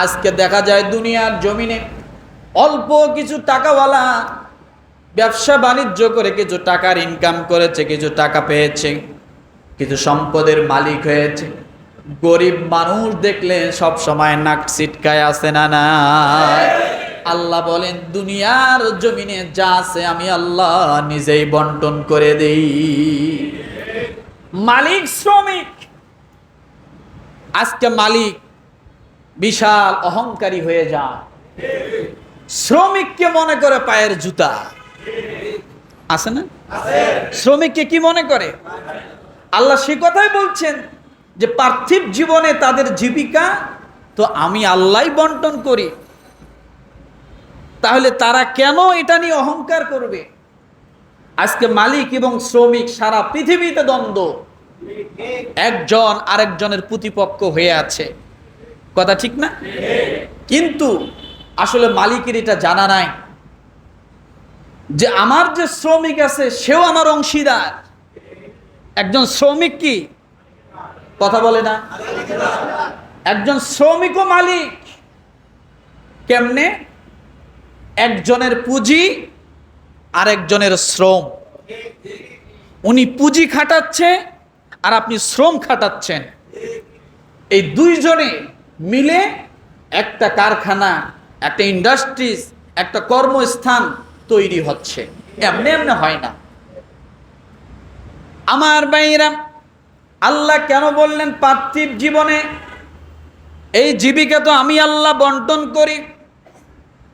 আজকে দেখা যায় দুনিয়ার জমিনে অল্প কিছু টাকাওয়ালা ব্যবসা বাণিজ্য করে কিছু টাকার ইনকাম করেছে, কিছু টাকা পেয়েছে, কিছু সম্পদের মালিক হয়েছে। গরিব মানুষ দেখলে সব সময় নাক ছিটকায় আছে না না? আল্লাহ বলেন দুনিয়ার জমিনে যা আছে আমি আল্লাহ নিজেই বন্টন করে দেই। মালিক শ্রমিক, আজকে মালিক বিশাল অহংকারী হয়ে যায়, শ্রমিককে মনে করে পায়ের জুতা। আছে না? শ্রমিককে কি মনে করে? আল্লাহ সে কথাই বলছেন যে পার্থিব জীবনে তাদের জীবিকা তো আমি আল্লাহই বন্টন করি, তাহলে তারা কেন এটা নিয়ে অহংকার করবে? আজকে মালিক এবং শ্রমিক সারা পৃথিবীতে দ্বন্দ্ব, একজন আরেকজনের প্রতিপক্ষ হয়ে আছে, কথা ঠিক না? কিন্তু আসলে মালিকের এটা জানা নাই যে আমার যে শ্রমিক আছে সেও আমার অংশীদার। একজন শ্রমিক কি কথা বলে না? একজন শ্রমিকও মালিক। কেমনে? একজনের পুঁজি আর একজনের শ্রম। উনি পুঁজি খাটাচ্ছে আর আপনি শ্রম খাটাচ্ছেন, এই দুইজনে মিলে একটা কারখানা, একটা ইন্ডাস্ট্রিজ, একটা কর্মস্থান তৈরি হচ্ছে। এমনি এমনি হয় না আমার ভাইরা। আল্লাহ কেন বললেন পার্থিব জীবনে এই জীবিকা তো আমি আল্লাহ বন্টন করি?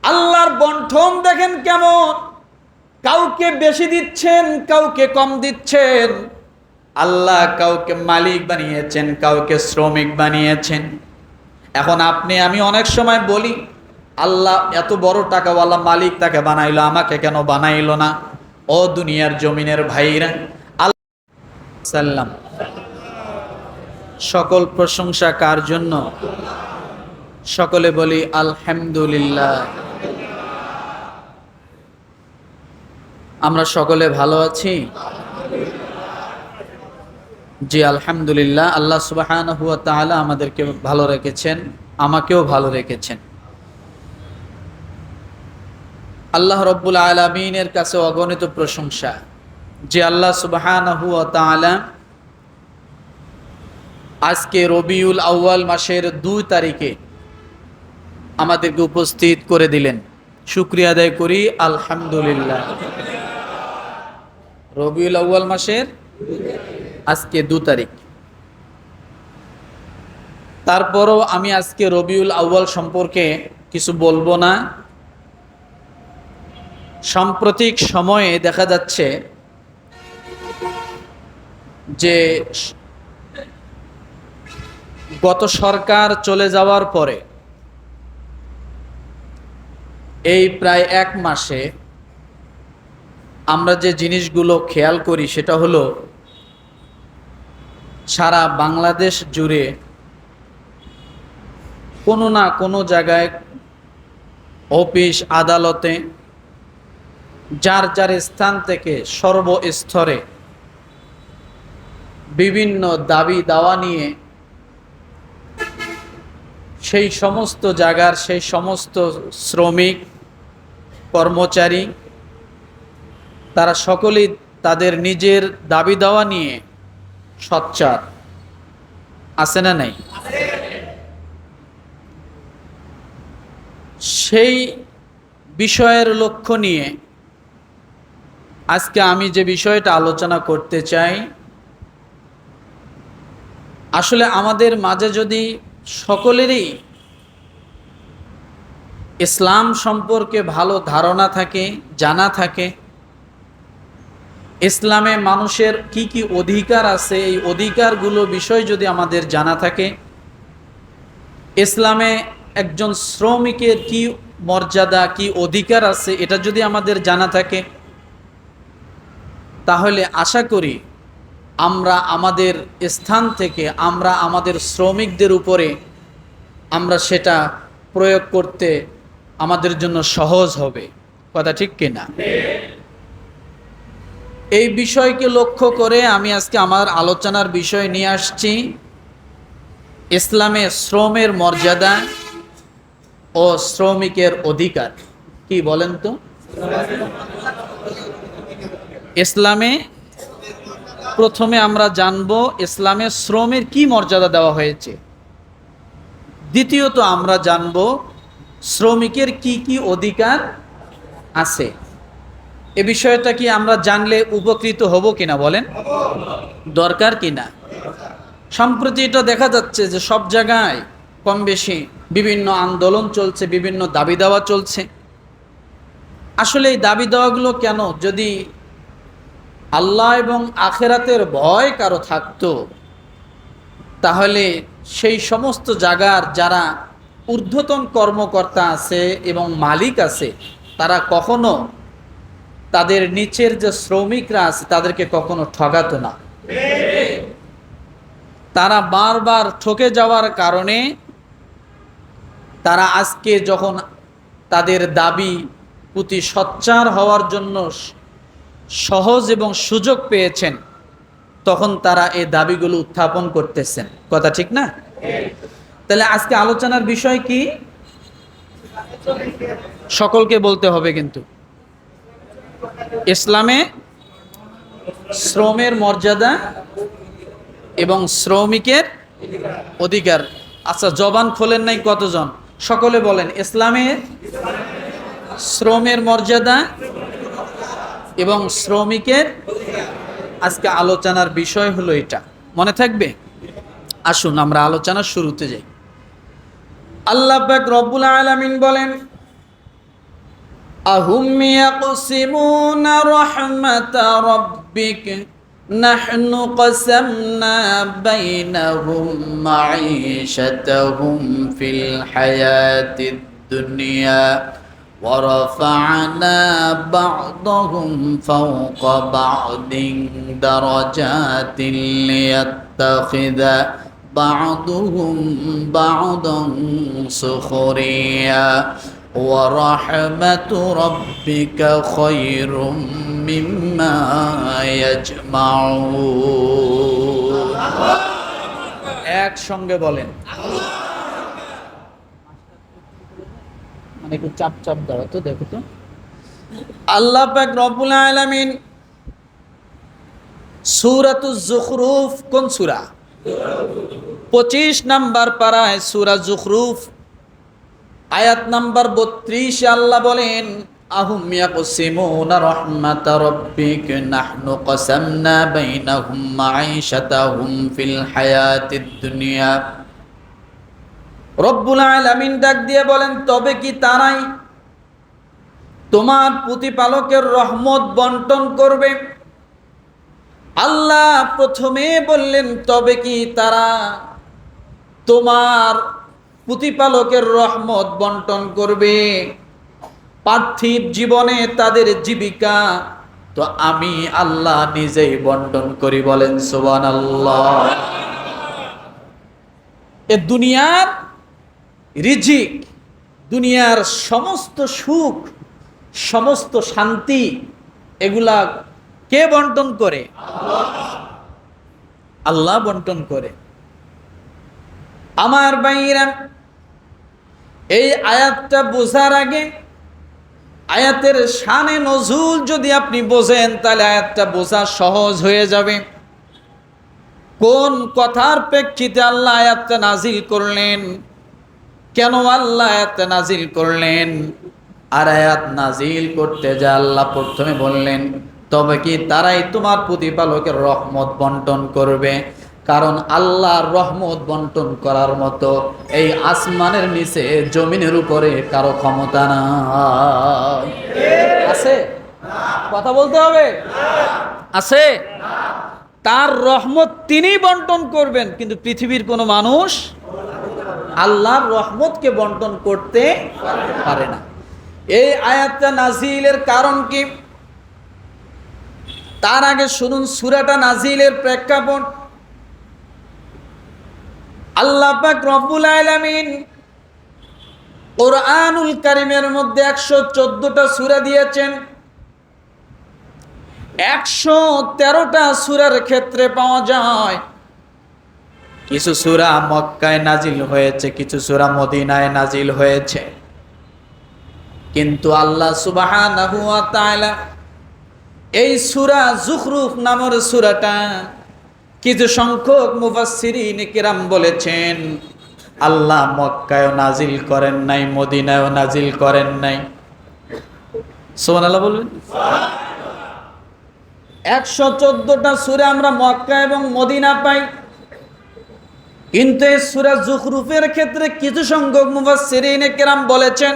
আল্লাহর বন্টন দেখেন কেমন, কাউকে বেশি দিচ্ছেন, কাউকে কম দিচ্ছেন। আল্লাহ কাউকে মালিক বানিয়েছেন, কাউকে শ্রমিক বানিয়েছেন। এখন আপনি আমি অনেক সময় বলি আল্লাহ এত বড় টাকাওয়ালা মালিক তাকে বানাইলো, আমাকে কেন বানাইলো না? ও দুনিয়ার জমিনের ভাইরা, আল্লাহ সাল্লাম সকল প্রশংসা কার জন্য? সকলে বলি আলহামদুলিল্লাহ। আমরা সকলে ভালো আছি? জি আলহামদুলিল্লাহ। আল্লাহ সুবহানাহু ওয়া তাআলা আমাদেরকে ভালো রেখেছেন, আমাকেও ভালো রেখেছেন। আল্লাহ রব্বুল আলামিনের কাছে অগণিত প্রশংসা যে আল্লাহ সুবহানাহু ওয়া তাআলা আজকে রবিউল আউয়াল মাসের 2 তারিখে আমাদেরকে উপস্থিত করে দিলেন। শুকরিয়া আদায় করি আলহামদুলিল্লাহ। রবিউল আউয়াল মাসের আজকে 2 তারিখ। তারপরও আমি আজকে রবিউল আউয়াল সম্পর্কে কিছু বলবো না। সাম্প্রতিক সময়ে দেখা যাচ্ছে যে গত সরকার চলে যাওয়ার পরে এই প্রায় 1 মাসে আমরা যে জিনিসগুলো খেয়াল করি সেটা হলো সারা বাংলাদেশ জুড়ে কোনো না কোনো জায়গায় অফিস আদালতে যার যার স্থান থেকে সর্বস্তরে বিভিন্ন দাবি দাওয়া নিয়ে সেই সমস্ত জায়গার সেই সমস্ত শ্রমিক কর্মচারী তারা সকলেই তাদের নিজের দাবি দাওয়া নিয়ে সোচ্চার আছে না নাই? সেই বিষয়ের লক্ষ্য নিয়ে আজকে আমি যে বিষয়টা আলোচনা করতে চাই, আসলে আমাদের মাঝে যদি সকলেরই ইসলাম সম্পর্কে ভালো ধারণা থাকে, জানা থাকে, ইসলামে মানুষের কি কি অধিকার আছে এই অধিকারগুলো বিষয় যদি আমাদের জানা থাকে, ইসলামে একজন শ্রমিকের কি মর্যাদা কি অধিকার আছে এটা যদি আমাদের জানা থাকে, তাহলে আশা করি আমরা আমাদের স্থান থেকে আমরা আমাদের শ্রমিকদের উপরে আমরা সেটা প্রয়োগ করতে আমাদের জন্য সহজ হবে। কথা ঠিক কিনা? এই বিষয়কে লক্ষ্য করে আমি আজকে আমার আলোচনার বিষয় নিয়ে আসছি ইসলামে শ্রমের মর্যাদা ও শ্রমিকের অধিকার। কি বলেন তো? ইসলামে প্রথমে আমরা জানব ইসলামে শ্রমের কি মর্যাদা দেওয়া হয়েছে। দ্বিতীয়ত আমরা জানব শ্রমিকের কি কি অধিকার আছে। এ বিষয়টা কি আমরা জানলে উপকৃত হব কিনা বলেন? দরকার কিনা? সম্প্রতি এটা দেখা যাচ্ছে যে সব জায়গায় কম বেশি বিভিন্ন আন্দোলন চলছে, বিভিন্ন দাবি দাওয়া চলছে। আসলে এই দাবি দাওয়াগুলো কেন? যদি আল্লাহ এবং আখেরাতের ভয় কারো থাকতো, তাহলে সেই সমস্ত জায়গার যারা ঊর্ধ্বতন কর্মকর্তা আছে এবং মালিক আছে, তারা কখনো তাদের নিচের যে শ্রমিকরা আছে তাদেরকে কখনো ঠকাতো না। তারা বারবার ঠকে যাওয়ার কারণে তারা আজকে যখন তাদের দাবি প্রতি সোচ্চার হওয়ার জন্য সহজ এবং সুযোগ পেয়েছেন, তখন তারা এই দাবিগুলো উত্থাপন করতেছেন। কথা ঠিক না? তাহলে আজকে আলোচনার বিষয় কি? সকলকে বলতে হবে কিন্তু ইসলামে শ্রমের মর্যাদা এবং শ্রমিকের অধিকার। আচ্ছা, জবান খোলেন নাই কতজন? সকলে বলেন ইসলামে শ্রমের মর্যাদা এবং শ্রমিকের। আজকে আলোচনার বিষয় হলো এটা, মনে থাকবে? আসুন আমরা আলোচনার শুরুতে যাই। আল্লাহ পাক রব্বুল আলামিন বলেন, আহুম ইয়াকসিমুনা রাহমাতা রাব্বিক নাহনু কাসামনা বাইনাহুম মাঈশাতাহুম ফিল হায়াতিদ দুনিয়া ورفعنا بعضهم فوق بعض درجات ليتخذ بعضهم بعضا سخريا ورحمة ربك خير مما يجمعون। এক সঙ্গে বলেন, একটু চাপ চাপ দাও তো, দেখো তো। আল্লাহ পাক রব্বুল আলামিন সূরাতুজ যুখরুফ, কোন সূরা? 25 নাম্বার পারায় সূরা যুখরুফ আয়াত নাম্বার 32 আল্লাহ বলেন, আহুম ইয়াকসিমুনা রাহমাতা রাব্বিক নাহনু কাসামনা বাইনাহুম মাঈশাতাহুম ফিল হায়াতিদ দুনিয়া। রব্বুল আলামিন ডাক দিয়ে বলেন, তবে কি তারাই তোমার প্রতিপালকের রহমত বন্টন করবে? আল্লাহ প্রথমে বললেন, তবে কি তারা তোমার প্রতিপালকের রহমত বন্টন করবে? পার্থিব জীবনে তাদের জীবিকা তো আমি আল্লাহ নিজেই বন্টন করি, বলেন সুবহানাল্লাহ। এ দুনিয়ার রিজিক, দুনিয়ার সমস্ত সুখ, সমস্ত শান্তি, এগুলা কে বন্টন করে? আল্লাহ বন্টন করে। আমার ভাইরা, এই আয়াতটা বোঝার আগে আয়াতের শানে নজুল যদি আপনি বোঝেন, তাহলে আয়াতটা বোঝা সহজ হয়ে যাবে। কোন কথার প্রেক্ষিতে আল্লাহ আয়াতটা নাজিল করলেন, কেন আল্লাহ আয়াত নাজিল করলেন? আর আয়াত নাজিল করতে যা আল্লাহ প্রথমে বললেন, তবে কি তারাই তোমার প্রতিপালকের রহমত বন্টন করবে? কারণ আল্লাহর রহমত বন্টন করার মতো এই আসমানের নিচে জমিনের উপরে কারো ক্ষমতা নাই। আছে? কথা বলতে হবে। আছে? তার রহমত তিনি বন্টন করবেন, কিন্তু পৃথিবীর কোনো মানুষ আল্লাহর রহমতকে বন্টন করতে পারে না। এই আয়াতটা নাজিলের কারণ কি? তার আগে শুনুন সূরাটা নাজিলের প্রেক্ষাপট। আল্লাহ পাক রব্বুল আলামিন কুরআনুল কারীমের মধ্যে 114টা সূরা দিয়েছেন। 113টা সূরার ক্ষেত্রে পাওয়া যায় কিছু সূরা মক্কায় নাজিল হয়েছে, কিছু সূরা মদিনায় নাজিল হয়েছে। কিন্তু আল্লাহ সুবহানাহু ওয়া তাআলা এই সূরা যুখরুফ নামের সূরাটা কিছু সংখ্যক মুফাসসিরিন কিরাম বলেছেন আল্লাহ মক্কায়ও নাজিল করেন নাই, মদিনায়ও নাজিল করেন নাই। সুবহানাল্লাহ বলবেন। 114টা সূরা আমরা মক্কা এবং মদিনা পাই, কিন্তু এই সূরা যুখরুফের ক্ষেত্রে কিছু সংখ্যক মুফাসসিরিন কিরাম বলেছেন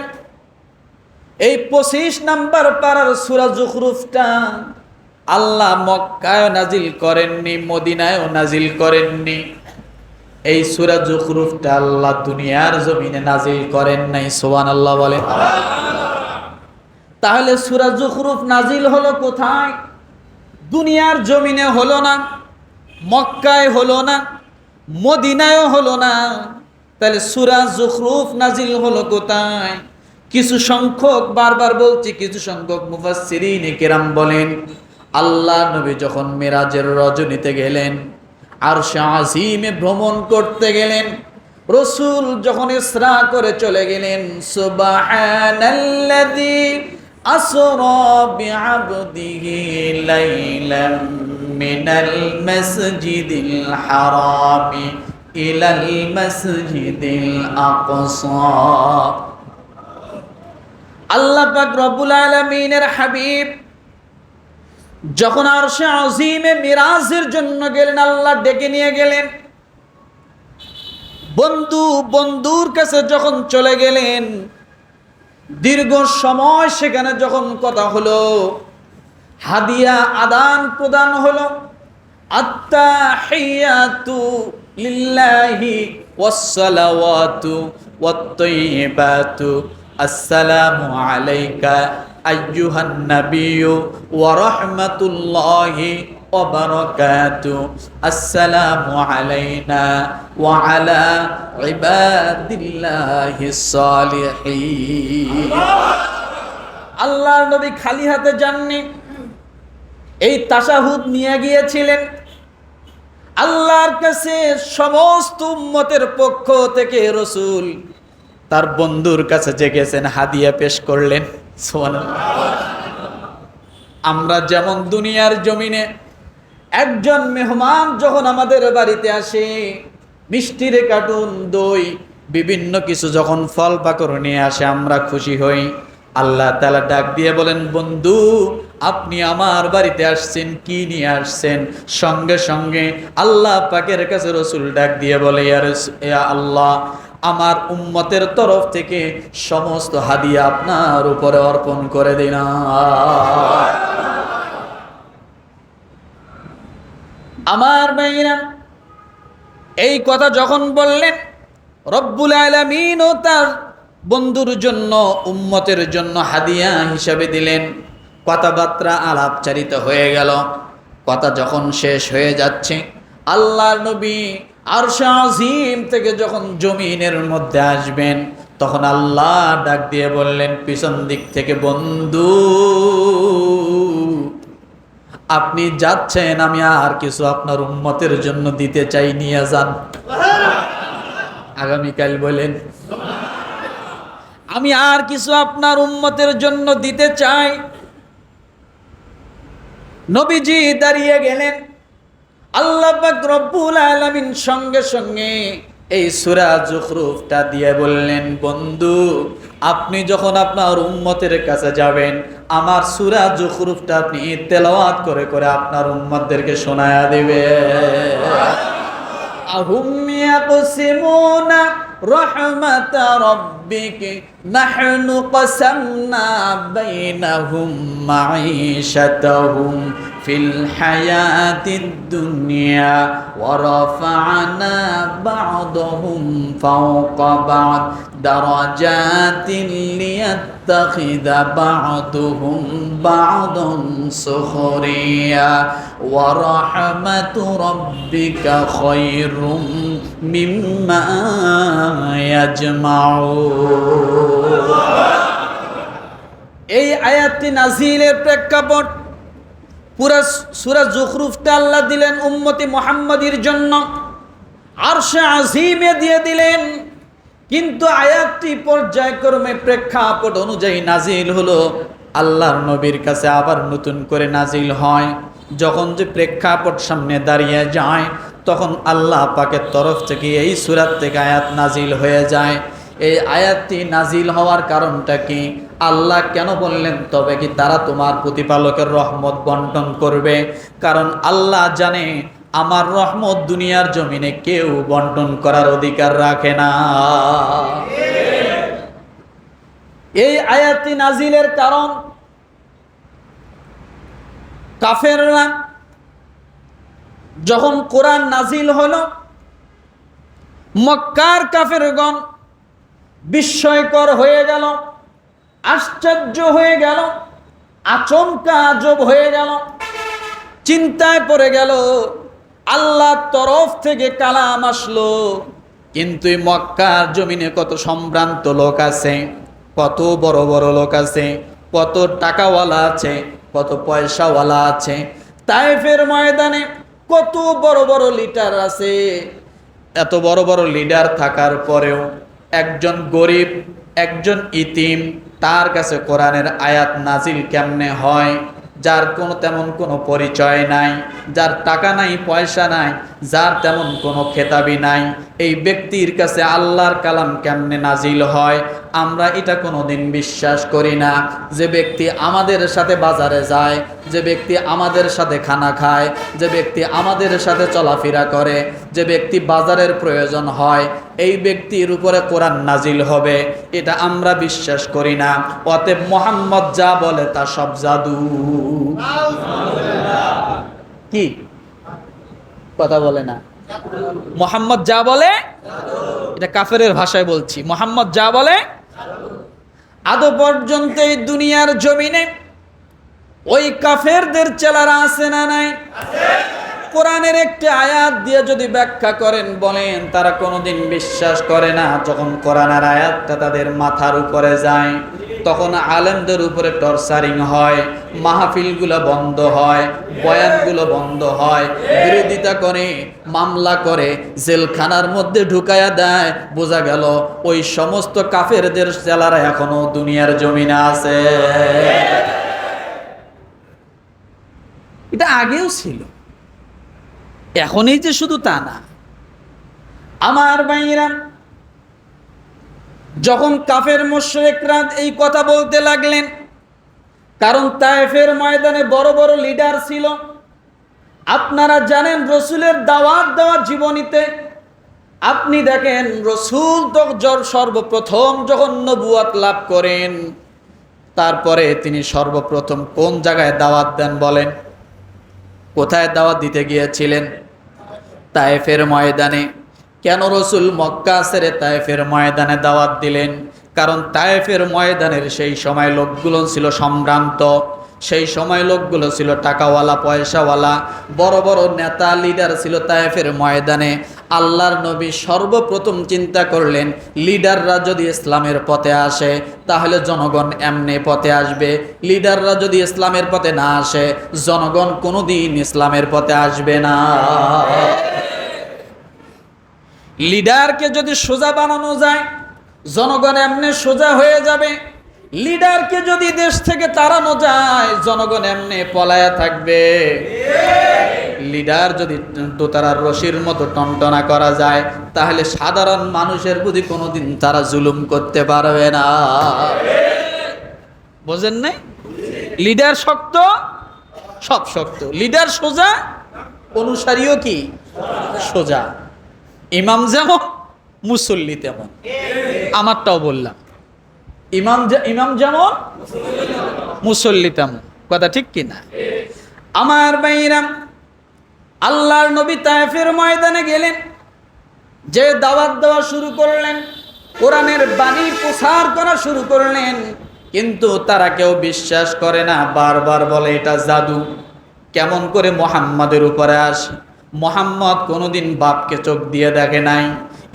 এই 25 নাম্বার পারার সূরা যুখরুফটা আল্লাহ মক্কায়ও নাজিল করেননি, মদিনায়ও নাজিল করেননি। এই সূরা যুখরুফটা আল্লাহ দুনিয়ার জমিনে নাজিল করেন নাই। সুবহানাল্লাহ বলেন। তাহলে সূরা যুখরুফ নাজিল হলো কোথায়? দুনিয়ার জমিনে হলো না, মক্কায় হলো না, মদিনায়ও হলো না। তাহলে সূরা যুখরুফ নাজিল হলো কোথায়? কিছু সংখ্যক, বারবার বলছি, কিছু সংখ্যক মুফাসসিরিন কিরাম বলেন আল্লাহ নবী যখন মিরাজের রজনীতে গেলেন, আরশে আজিমে ভ্রমণ করতে গেলেন, রাসূল যখন ইসরা করে চলে গেলেন, সুবহানাল্লাযী আসরা বিআবদিহি লাইলাম মিনাল মাসজিদিল হারামি ইলাল মাসজিদিল আকসা। আল্লাহ পাক রব্বুল আলামিনের হাবিব যখন আরশে আজিমে মিরাজের জন্য গেলেন, আল্লাহ ডেকে নিয়ে গেলেন। বন্ধুর কাছে যখন চলে গেলেন, দীর্ঘ সময় সেখানে যখন কথা হলো, হাদিয়া আদান প্রদান হলো, আত্তাহিয়াতু লিল্লাহি ওয়াসসালাওয়াতু ওয়াত-তাইয়্যিবাতু আসসালামু আলাইকা আইয়ুহান নাবিয়্যু ওয়া রাহমাতুল্লাহি ওয়া বারাকাতুহু আসসালামু আলাইনা ওয়া আলা ইবাদিল্লাহিস সালিহিন। আল্লাহর নবী খালি হাতে যাননি, এই তাশাহুদ নিয়ে গিয়েছিলেন। আল্লাহর কাছে সমস্ত উম্মতের পক্ষ থেকে রাসূল তার বন্ধুর কাছে যে গেছেন হাদিয়া পেশ করলেন। সুবহানাল্লাহ। আমরা যেমন দুনিয়ার জমিনে একজন মেহমান যখন আমাদের বাড়িতে আসে, মিষ্টির কার্টুন, দই, বিভিন্ন কিছু যখন ফল পাকড় নিয়ে আসে, আমরা খুশি হই। আল্লাহ তাআলা ডাক দিয়ে বলেন, বন্ধু আপনি আমার বাড়িতে আসছেন, কি নিয়ে আসছেন? সঙ্গে সঙ্গে আল্লাহ পাকের কাছে রাসূল ডাক দিয়ে বলে, ইয়া আল্লাহ, আমার উম্মতের তরফ থেকে সমস্ত হাদিয়া আপনার উপরে অর্পণ করে দিলাম। আমার ভাইরা, এই কথা যখন বললেন, রব্বুল আলামিন ও তার বন্ধুর জন্য, উম্মতের জন্য হাদিয়া হিসাবে দিলেন। কথাবার্তা আলাপচারিত হয়ে গেল। কথা যখন শেষ হয়ে যাচ্ছে, আল্লাহর নবী আরশে আজিম থেকে যখন জমিনের মধ্যে আসবেন, তখন আল্লাহ ডাক দিয়ে বললেন পিছন দিক থেকে, বন্ধু আপনি যাচ্ছেন, আমি আর কিছু আপনার উম্মতের জন্য দিতে চাই, নিয়ে যান। আগামীকাল বলেন, আমি আর কিছু আপনার উম্মতের জন্য দিতে চাই। নবীজি দাঁড়িয়ে গেলেন। আল্লাহ পাক রব্বুল আলামিন সঙ্গে সঙ্গে এই সূরা যুখরুফটা দিয়ে বললেন, বন্ধু আপনি যখন আপনার উম্মতের কাছে যাবেন, আমার সূরা যুখরুফটা আপনি তেলাওয়াত করে করে আপনার উম্মতদেরকে শোনায়া দিবেন। আহুম ইয়াকসিমুনা রাহমাতা রাব্বিকা নাহনু কাসামনা বাইনাহুম মাঈশাতাহুম ফিল হায়াতিদ দুনিয়া ওয়া রাফা'না বা'দাহুম ফাওকা বা'দ দারাজাতিন লিয়াত্তাখিযা বা'দুহুম বা'দান সুখরিয়া ওয়া রাহমাতু রাব্বিকা খায়রুম মিম্মা ইয়াজমাউন। এই আয়াতটি নাজিলের প্রেক্ষাপট পুরা সূরা যুখরুফটা আল্লাহ দিলেন উম্মতি মুহাম্মাদির জন্য, আরশে আজিমে দিয়ে দিলেন। কিন্তু আয়াতটি পর্যায়ক্রমে প্রেক্ষাপট অনুযায়ী নাজিল হলো, আল্লাহর নবীর কাছে আবার নতুন করে নাজিল হয়। যখন যে প্রেক্ষাপট সামনে দাঁড়িয়ে যায়, তখন আল্লাহ পাকের তরফ থেকে এই সূরা থেকে আয়াত নাজিল হয়ে যায়। এই আয়াতটি নাজিল হওয়ার কারণটা কি? আল্লাহ কেন বললেন তবে কি তারা তোমার প্রতিপালকের রহমত বন্টন করবে? কারণ আল্লাহ জানে আমার রহমত দুনিয়ার জমিনে কেউ বন্টন করার অধিকার রাখে না। এই আয়াতটি নাজিলের কারণ, কাফেররা যখন কোরআন নাজিল হলো, মক্কার কাফেরগণ বিস্ময়কর হয়ে গেল, আশ্চর্য হয়ে গেল, আচমকা আজব হয়ে গেল, চিন্তায় পড়ে গেল। আল্লাহর তরফ থেকে কালাম আসলো, কিন্তু এই মক্কার জমিনে কত সম্ভ্রান্ত লোক আছে, কত বড় বড় লোক আছে, কত টাকাওয়ালা আছে, কত পয়সাওয়ালা আছে। তায়েফের ময়দানে কত বড় বড় লিডার আছে। এত বড় বড় লিডার থাকার পরেও একজন গরিব, একজন ইতিম, তার কাছে কোরআনের আয়াত নাজিল কেমনে হয়? যার তেমন কোনো পরিচয় নাই, যার টাকা নাই, পয়সা নাই, যার তেমন কোনো খেতাবি নাই, এই ব্যক্তির কাছে আল্লাহর কালাম কেমনে নাজিল হয়? আমরা এটা কোনোদিন বিশ্বাস করি না। যে ব্যক্তি আমাদের সাথে বাজারে যায়, যে ব্যক্তি আমাদের সাথে খানা খায়, যে ব্যক্তি আমাদের সাথে চলাফেরা করে, যে ব্যক্তি বাজারের প্রয়োজন হয়, এই ব্যক্তির উপরে কোরআন নাজিল হবে, এটা আমরা বিশ্বাস করি না। অতএব মুহাম্মদ যা বলে তা সব জাদু। কি কথা বলে না? মুহাম্মদ যা বলে, এটা কাফেরের ভাষায় বলছি, মুহাম্মদ যা বলে। আদৌ পর্যন্ত এই দুনিয়ার জমিনে ওই কাফেরদের চেলারা আছে না নাই? কোরআনের একটি আয়াত দিয়ে যদি ব্যাখ্যা করেন, বলেন, তারা কোনোদিন বিশ্বাস করে না। যখন কোরআনের আয়াতটা তাদের মাথার উপরে যায়, তখন আলেমদের উপরে টর্চারিং হয়, মাহফিলগুলো বন্ধ হয়, বয়ানগুলো বন্ধ হয়, বিরোধিতা করে, মামলা করে, জেলখানার মধ্যে ঢুকায়া দেয়। বোঝা গেল ওই সমস্ত কাফেরদের চেলারা এখনো দুনিয়ার জমিনে আছে। এটা আগেও ছিল, এখনই যে শুধু তা না। আমার ভাইরা, যখন কাফের মুশরিকরা এই কথা বলতে লাগলেন, কারণ তায়েফের ময়দানে বড় বড় লিডার ছিল। আপনারা জানেন রসুলের দাওয়াত দেওয়ার জীবনীতে আপনি দেখেন, রসুল তো সর্বপ্রথম যখন নবুয়ত লাভ করেন, তারপরে তিনি সর্বপ্রথম কোন জায়গায় দাওয়াত দেন বলেন? কোথায় দাওয়াত দিতে গিয়েছিলেন? তায়েফের ময়দানে। কেন রসুল মক্কা ছেড়ে তায়েফের ময়দানে দাওয়াত দিলেন? কারণ তায়েফের ময়দানের সেই সময় লোকগুলো ছিল সম্ভ্রান্ত, সেই সময় লোকগুলো ছিল টাকাওয়ালা, পয়সাওয়ালা, বড় বড় নেতা, লিডার ছিল তায়েফের ময়দানে। আল্লাহর নবী সর্বপ্রথম চিন্তা করলেন, লিডাররা যদি ইসলামের পথে আসে তাহলে জনগণ এমনি পথে আসবে, লিডাররা যদি ইসলামের পথে না আসে জনগণ কোনোদিন ইসলামের পথে আসবে না। লিডারকে যদি সোজা বানানো যায়, জনগণ এমনি সোজা হয়ে যাবে। লিডারকে যদি দেশ থেকে তাড়ানো যায়, জনগণ এমনি পলায়া থাকবে। লিডার যদি দোতারার রশির মতো টনটনা করা যায়, তাহলে সাধারণ মানুষের প্রতি কোনোদিন তারা জুলুম করতে পারবে না। বোঝেন নাই? লিডার শক্ত, সব শক্ত। লিডার সোজা, অনুসারীও কি সোজা। ইমাম যেমন, মুসল্লি তেমন। আমারটাও বললাম, ইমাম যেমন, মুসল্লি তেমন। কথা ঠিক কিনা? আমার ভাইরা, আল্লাহর নবী তায়েফের ময়দানে গেলেন, যে দাওয়াত দেওয়া শুরু করলেন, কোরআনের বাণী প্রচার করা শুরু করলেন, কিন্তু তারা কেউ বিশ্বাস করে না। বারবার বলে এটা জাদু। কেমন করে মুহাম্মাদের উপরে আসে? মুহাম্মদ কোনোদিন বাপকে চোখ দিয়ে দেখে নাই,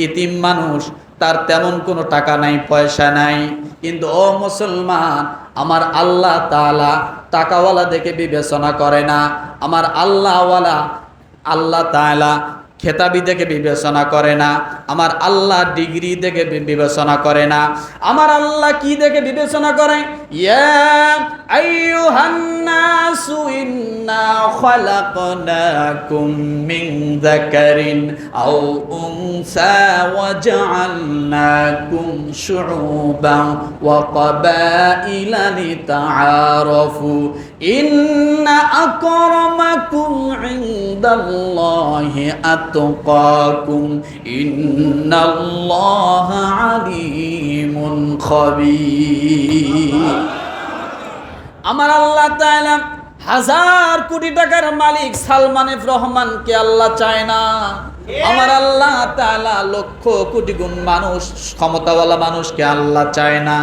ইতিম মানুষ, তার তেমন কোনো টাকা নাই, পয়সা নাই। কিন্তু ও মুসলমান, আমার আল্লাহ তাআলা টাকাওয়ালা দেখে বিবেচনা করে না। আমার আল্লাহ তাআলা খেতাবি দেখে বিবেচনা করে না, আমার আল্লাহ ডিগ্রি দেখে বিবেচনা করে না, আমার আল্লাহ কি দেখে বিবেচনা করে? ইয়া আইয়ুহান নাসু ইন্না খালাকনাকুম মিন যাকারিন আও উনসা ওয়া জাআলনাকুম শুউবান ওয়া ক্বাবাইলা লিতাআরাফু ইন্না আকরামাকুম ইনদাল্লাহি আতকাকুম ইন্নাল্লাহা আলিমুন খাবীর। আমার আল্লাহ তাআলা হাজার কোটি টাকার মালিক সালমান এফ রহমানকে আল্লাহ চায় না। আমার আল্লাহ তাআলা লক্ষ কোটি গুণ মানুষ, ক্ষমতাওয়ালা মানুষকে আল্লাহ চায় না।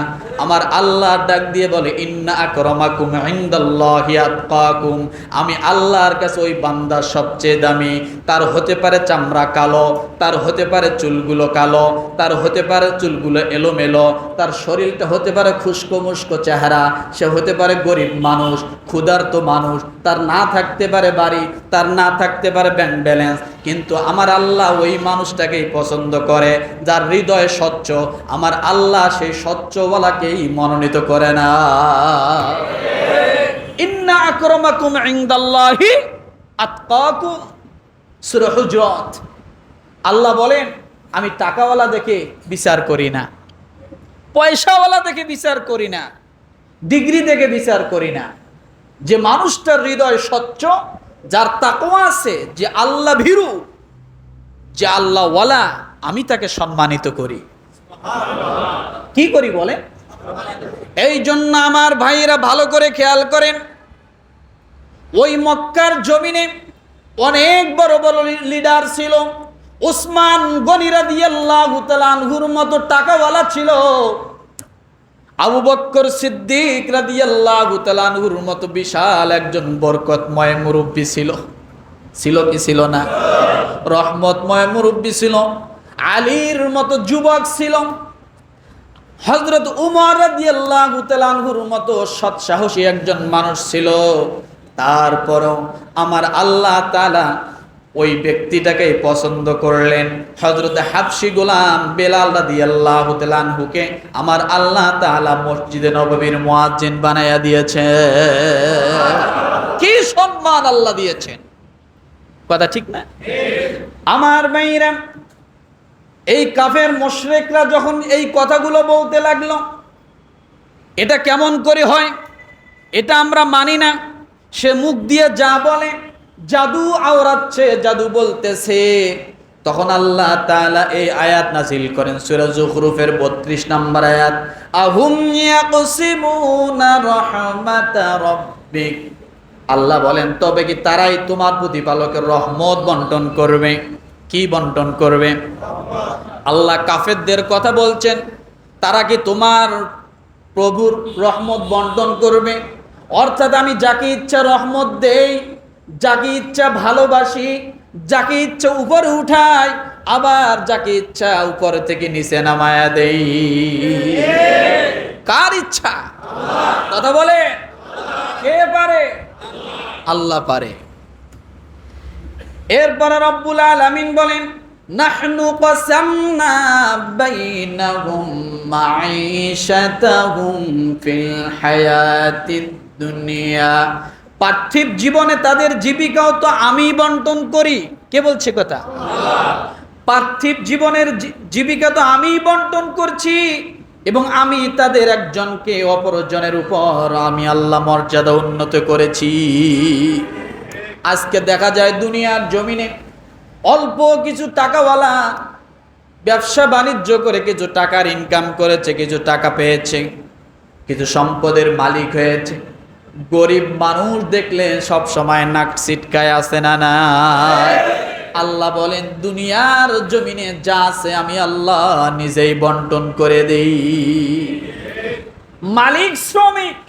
আমার আল্লাহ ডাক দিয়ে বলে ইন্না আকরামাকুম ইনদাল্লাহি আতকাকুম, আমি আল্লাহর কাছে ওই বান্দা সবচেয়ে দামি। তার হতে পারে চামড়া কালো, তার হতে পারে চুলগুলো কালো, তার হতে পারে চুলগুলো এলোমেলো, তার শরীরটা হতে পারে খুস্কো মুস্কো চেহারা, সে হতে পারে গরিব মানুষ, ক্ষুধার্ত মানুষ, তার না থাকতে পারে বাড়ি, তার না থাকতে পারে ব্যাংক ব্যালেন্স, কিন্তু আমার আল্লাহ ওই মানুষটাকেই পছন্দ করে যার হৃদয় স্বচ্ছ। আমার আল্লাহ সেই স্বচ্ছওয়ালাকেই মনোনীত করে না। ইন্না আকরামাকুম ইনদাল্লাহি আতকাকুম, সূরা হুজরাত। আল্লাহ বলেন আমি টাকাওয়ালা দেখে বিচার করি না, পয়সাওয়ালা দেখে বিচার করি না, ডিগ্রি দেখে বিচার করি না। যে মানুষটার হৃদয় স্বচ্ছ, যার তাকওয়া আছে, যে আল্লাহ ভীরু, যে আল্লাহ ওয়ালা, আমি তাকে সম্মানিত করি। কি করি বলে? এই জন্য আমার ভাইয়েরা ভালো করে খেয়াল করেন, ওই মক্কার জমিনে অনেক বড় বড় লিডার ছিল। উসমান গনি রাদিয়াল্লাহু তাআলা আনহুর মতো টাকাওয়ালা ছিল। আবু বকর সিদ্দিক রাদিয়াল্লাহু তাআলা আনহুর মতো বিশাল একজন বরকতময় মুরব্বী ছিল। ছিল কি ছিল না? রহমতময় মুরব্বী ছিল। আলীর মতো যুবক ছিল। হযরত উমর রাদিয়াল্লাহু তাআলা আনহুর মতো সৎ সাহসী একজন মানুষ ছিল। তারপরও আমার আল্লাহ তাআলা ওই ব্যক্তিটাকে পছন্দ করলেন। হযরত হাবশী গোলাম বেলাল রাদিয়াল্লাহু তাআলা আনহুকে আমার আল্লাহ তাআলা মসজিদে নববীর মুয়াজ্জিন বানায়া দিয়েছেন। কি সম্মান আল্লাহ দিয়েছেন, কথা ঠিক না? আমার ভাইরা, এই কাফের মুশরিকরা যখন এই কথাগুলো বলতে লাগলো, এটা কেমন করে হয়, এটা আমরা মানি না। সে মুখ দিয়ে যা বলে, জাদু আওড়াচ্ছে, জাদু বলতেছে। তখন আল্লাহ তাআলা এই আয়াত নাযিল করেন, সূরা যুখরুফের 32 নম্বর আয়াত, আহুম ইয়াকসিমুনা রাহমাতা রাব্বিক। আল্লাহ বলেন, তবে কি তারাই তোমার প্রতিপালকের রহমত বন্টন করবে? কি বন্টন করবে? আল্লাহ কাফেরদের কথা বলছেন, তারা কি তোমার প্রভুর রহমত বন্টন করবে? অর্থাৎ আমি যাকে ইচ্ছা রহমত দেই, যাকে ইচ্ছা ভালোবাসি, যাকে ইচ্ছা উপরে উঠাই, আবার যাকে ইচ্ছা উপরে থেকে নিচে নামায়া দেই। কার ইচ্ছা? কথা বলে কে পারে? আল্লাহ পারে। এরপরে রব্বুল আলামিন বলেন, নাহনু কাসামনা বাইনাহুম মাঈশাতাহুম ফিল হায়াতিদ দুনিয়া। পার্থিব জীবনে তাদের জীবিকাও তো আমি বন্টন করি। কে বলছে কথা? পার্থিব জীবনের জীবিকা তো আমি বন্টন করছি, এবং আমি তাদের একজনকে অপরজনের উপর আমি আল্লাহ মর্যাদা উন্নত করেছি। আজকে দেখা যায় দুনিয়ার জমিনে অল্প কিছু টাকাওয়ালা ব্যবসা বাণিজ্য করে কিছু টাকার ইনকাম করেছে, কিছু টাকা পেয়েছে, কিছু সম্পদের মালিক হয়েছে। গরিব মানুষ দেখলে সব সময় নাক ছিটকায় আছে না না? আল্লাহ বলেন, দুনিয়ার জমিনে যা আছে আমি আল্লাহ নিজেই বন্টন করে দেই। মালিক শ্রমিক,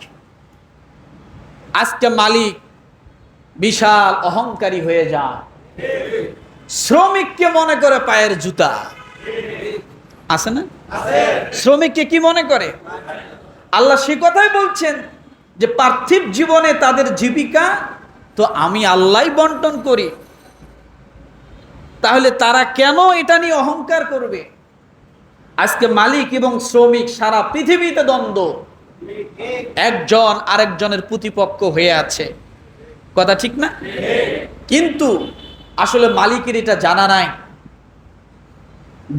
আজকে মালিক বিশাল অহংকারী হয়ে যায়, শ্রমিককে মনে করে পায়ের জুতা। আছে না? শ্রমিককে কি মনে করে? আল্লাহ সে কথাই বলছেন যে পার্থিব জীবনে তাদের জীবিকা তো আমি আল্লাহই বন্টন করি। তাহলে তারা কেন এটা নিয়ে অহংকার করবে? আজকে মালিক এবং শ্রমিক সারা পৃথিবীতে দ্বন্দ্ব, একজন আরেকজনের প্রতিপক্ষ হয়ে আছে। কথা ঠিক না? কিন্তু আসলে মালিকের এটা জানা নাই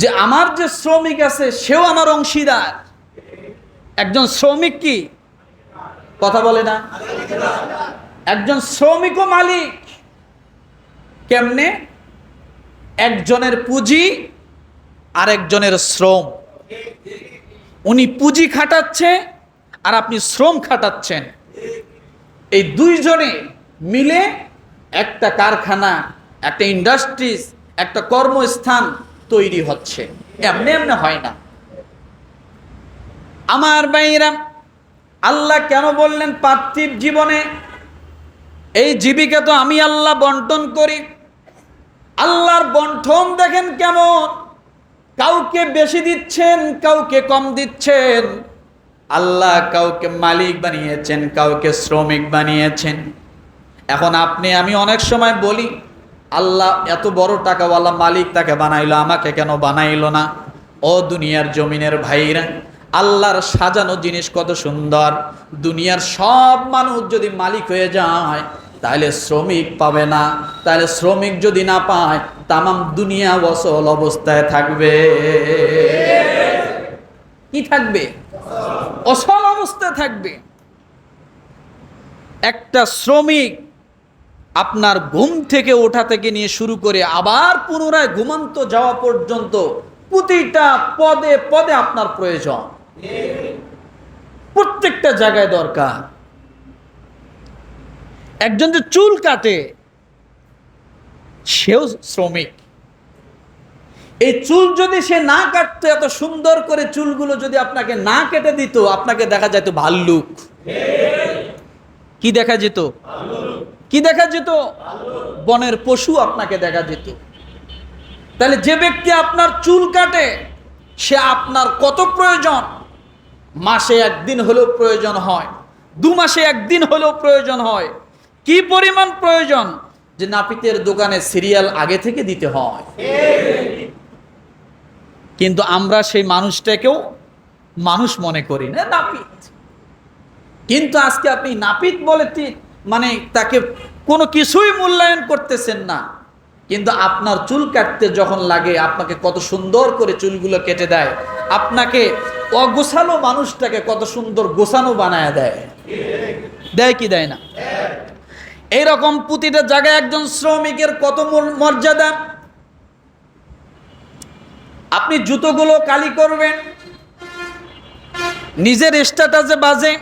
যে আমার যে শ্রমিক আছে সেও আমার অংশীদার। একজন শ্রমিক কি কথা বলে না? একজন শ্রমিকও মালিক। কেমনে? একজনের পুঁজি আরেকজনের শ্রম। উনি পুঁজি খাটাচ্ছে আর আপনি শ্রম খাটাচ্ছেন। এই দুইজনে মিলে একটা কারখানা, একটা ইন্ডাস্ট্রিজ, একটা কর্মস্থান তৈরি হচ্ছে। এমনি এমনি হয় না। আমার ভাইরা, আল্লাহ কেন বললেন পার্থিব জীবনে এই জীবিকা তো আমি আল্লাহ বন্টন করি। আল্লাহর বন্টন দেখেন কেমন, কাউকে বেশি দিচ্ছেন, কাউকে কম দিচ্ছেন। আল্লাহ কাউকে মালিক বানিয়েছেন, কাউকে শ্রমিক বানিয়েছেন। এখন আপনি আমি অনেক সময় বলি, আল্লাহ এত বড় টাকাওয়ালা মালিক তাকে বানাইলো, আমাকে কেন বানাইলো না? ও দুনিয়ার জমিনের ভাইরা, আল্লাহর সাজানো জিনিস কত সুন্দর। দুনিয়ার সব মানুষ যদি মালিক হয়ে যায় তাহলে শ্রমিক পাবে না। তাহলে শ্রমিক যদি না পায় তামাম দুনিয়া অচল অবস্থায় থাকবে। কি থাকবে? অচল অবস্থায় থাকবে। একটা শ্রমিক আপনার ঘুম থেকে ওঠা থেকে নিয়ে শুরু করে আবার পুনরায় ঘুমান্ত যাওয়া পর্যন্ত প্রতিটা পদে পদে আপনার প্রয়োজন, প্রত্যেকটা জায়গায় দরকার। একজন যে চুল কাটে সেও শ্রমিক। এই চুল যদি সে না কাটতো, এত সুন্দর করে চুলগুলো যদি আপনাকে না কেটে দিত, আপনাকে দেখা যেত ভাল্লুক। কি দেখা যেত? কি দেখা যেত? বনের পশু আপনাকে দেখা যেত। তাহলে যে ব্যক্তি আপনার চুল কাটে সে আপনার কত প্রয়োজন। মাসে একদিন হলেও প্রয়োজন হয়, 2 মাসে একদিন হলেও প্রয়োজন হয়। কি পরিমাণ প্রয়োজন যে নাপিতের দোকানে সিরিয়াল আগে থেকে দিতে হয়। কিন্তু আমরা সেই মানুষটাকেও মানুষ মনে করি না, নাপিত। কিন্তু আজকে আপনি নাপিত বলে মানে তাকে কোনো কিছুই মূল্যায়ন করতেছেন না। কিন্তু আপনার চুল কাটতে যখন লাগে, আপনাকে কত সুন্দর করে চুলগুলো কেটে দেয়। আপনাকে অগোছালো মানুষটাকে কত সুন্দর গোছানো বানায় দেয়। দেয় কি দেয় না? এইরকম প্রতিটা জায়গায় একজন শ্রমিকের কত মর্যাদা। আপনি জুতোগুলো কালি করবেন, নিজের স্ট্যাটাসে বাজে,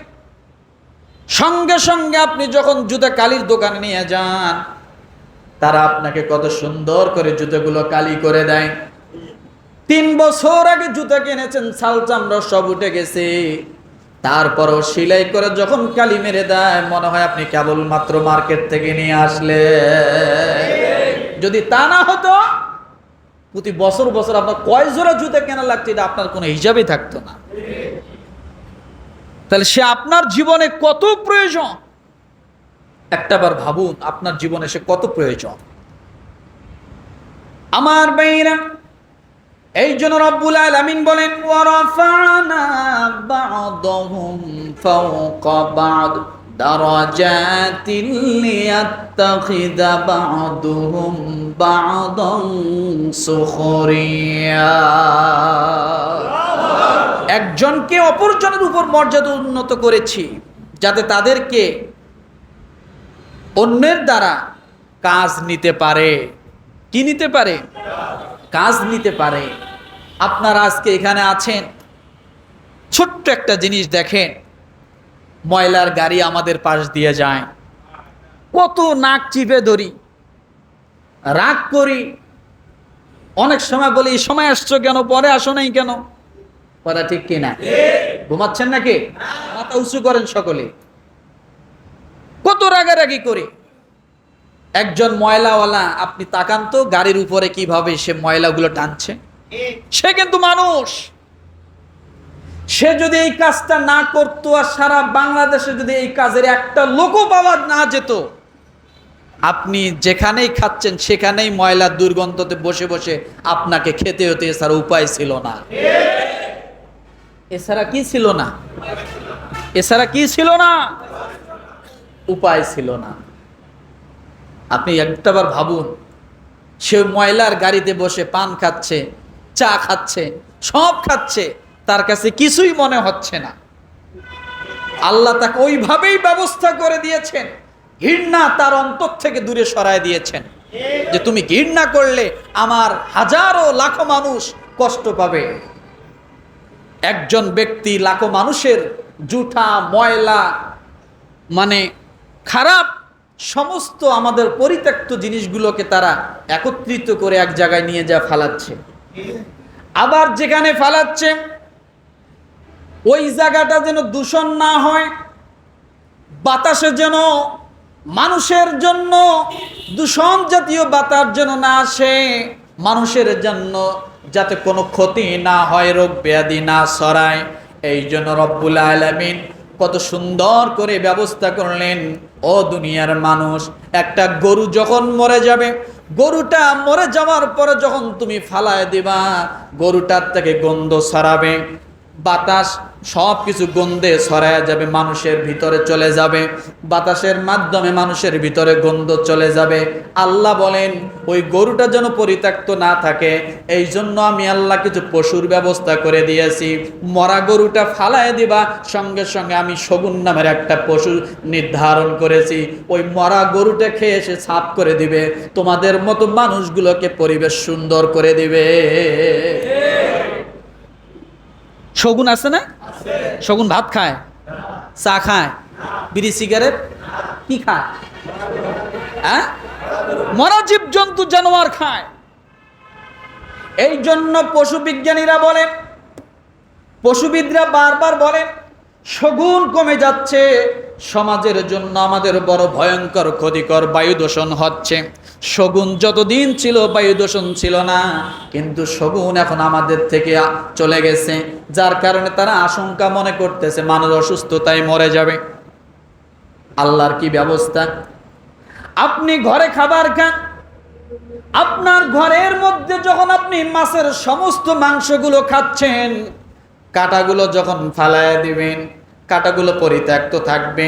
সঙ্গে সঙ্গে আপনি যখন জুতা কালির দোকানে নিয়ে যান, তারা আপনাকে কত সুন্দর করে জুতোগুলো কালি করে দেয়। 3 বছর আগে জুতা কিনেছেন, ছাল চামড়া সব উঠে গেছে, তারপরও সেলাই করে যখন কালি মেরে দেয়, মনে হয় আপনি কেবলমাত্র মার্কেট থেকে নিয়ে আসলে। যদি তা না হতো, প্রতি বছর বছর আপনার কয় জোড়া জুতা কেনা লাগতো এটা আপনার কোনো হিসাবই থাকতো না। তাহলে সে আপনার জীবনে কত প্রয়োজন, একটাবার ভাবুন আপনার জীবনে সে কত প্রয়োজন। আমার ভাইরা, এই জন্য রব্বুল আলামিন বলেন, ওয়ারাফা'না বা'দাহুম ফাওকা বা'দ দারাজাতিন লিয়াত্তাখিযা বা'দুহুম বা'দান সুখরিয়া। একজনকে অপরজনের উপর মর্যাদা উন্নত করেছি যাতে তাদেরকে অন্যের দ্বারা কাজ নিতে পারে। কি নিতে পারে? কাজ নিতে পারে। আপনারা আজকে এখানে আছেন, ছোট্ট একটা জিনিস দেখেন, ময়লার গাড়ি আমাদের পাশ দিয়ে যায়, কত নাক চিপে ধরি, রাগ করি, অনেক সময় বলি এই সময় আসছো কেন, পরে আসো নাই কেন? কথা ঠিক কিনা? ঘুমাচ্ছেন নাকি? মাথা উঁচু করেন সকলে। কত রাগারাগি করি। একজন ময়লাওয়ালা, আপনি তাকান তো গাড়ির উপরে কিভাবে সে ময়লাগুলো টানছে। সে কিন্তু মানুষ। সে যদি এই কাজটা না করতো আর সারা বাংলাদেশে যদি এই কাজের একটা লোকও পাওয়া না যেত, আপনি যেখানেই খাচ্ছেন সেখানেই ময়লার দুর্গন্ধতে বসে বসে আপনাকে খেতে হতে, এছাড়া উপায় ছিল না। এছাড়া কি ছিল না? এছাড়া কি ছিল না? উপায় ছিল না। আপনি একটাবার ভাবুন, সে ময়লার গাড়িতে বসে পান খাচ্ছে, চা খাচ্ছে, সব খাচ্ছে, তার কাছে কিছুই মনে হচ্ছে না। আল্লাহ তাকে ওইভাবেই ব্যবস্থা করে দিয়েছেন, ঘৃণা তার অন্তর থেকে দূরে সরায় দিয়েছেন, যে তুমি ঘৃণা করলে আমার হাজারো লাখো মানুষ কষ্ট পাবে। একজন ব্যক্তি লাখো মানুষের জুঠা ময়লা, মানে খারাপ সমস্ত আমাদের পরিত্যক্ত জিনিসগুলোকে তারা একত্রিত করে এক জায়গায় নিয়ে যা ফালাচ্ছে। আবার যেখানে ফালাচ্ছে ওই জায়গাটা যেন দূষণ না হয়, বাতাসে যেন মানুষের জন্য দূষণ জাতীয় বাতাস যেন না আসে, মানুষের জন্য যাতে কোনো ক্ষতি না হয়, রোগ ব্যাধি না ছড়ায়। এই জন্য রব্বুল আলামিন কত সুন্দর করে ব্যবস্থা করলেন। ও দুনিয়ার মানুষ, একটা গরু যখন মরে যাবে, গরুটা মরে যাওয়ার পরে যখন তুমি ফালায় দিবা, গরুটার থেকে গন্ধ ছড়াবে, বাতাস সব কিছু গন্ধে ছড়ায় যাবে, মানুষের ভিতরে চলে যাবে, বাতাসের মাধ্যমে মানুষের ভিতরে গন্ধ চলে যাবে। আল্লাহ বলেন ওই গরুটা যেন পরিত্যক্ত না থাকে, এই জন্য আমি আল্লাহ কিছু পশুর ব্যবস্থা করে দিয়েছি। মরা গরুটা ফালায় দিবা, সঙ্গে সঙ্গে আমি শগুন নামের একটা পশু নির্ধারণ করেছি, ওই মরা গরুটা খেয়ে এসে সাফ করে দিবে, তোমাদের মতো মানুষগুলোকে পরিবেশ সুন্দর করে দিবে। শগুন আছে না? শগুন ভাত খায়, চা খায়, বিড়ি সিগারেট কি খায়? হ্যাঁ, মরা জীব জন্তু জানোয়ার খায়। এই জন্য পশু বিজ্ঞানীরা বলেন, পশুবিদরা বারবার বলেন, শগুন কমে যাচ্ছে, সমাজের জন্য আমাদের বড় ভয়ঙ্কর ক্ষতিকর বায়ু দূষণ হচ্ছে। শগুন যতদিন ছিল বায়ু দূষণ ছিল না, কিন্তু শগুন এখন আমাদের থেকে চলে গেছে, যার কারণে তারা আশঙ্কা মনে করতেছে মানুষ অসুস্থতায় মরে যাবে। আল্লাহর কি ব্যবস্থা! আপনি ঘরে খাবার খান, আপনার ঘরের মধ্যে যখন আপনি মাছের সমস্ত মাংসগুলো খাচ্ছেন, কাঁটাগুলো যখন ফালায় দিবেন, কাঁটাগুলো পরিত্যক্ত থাকবে,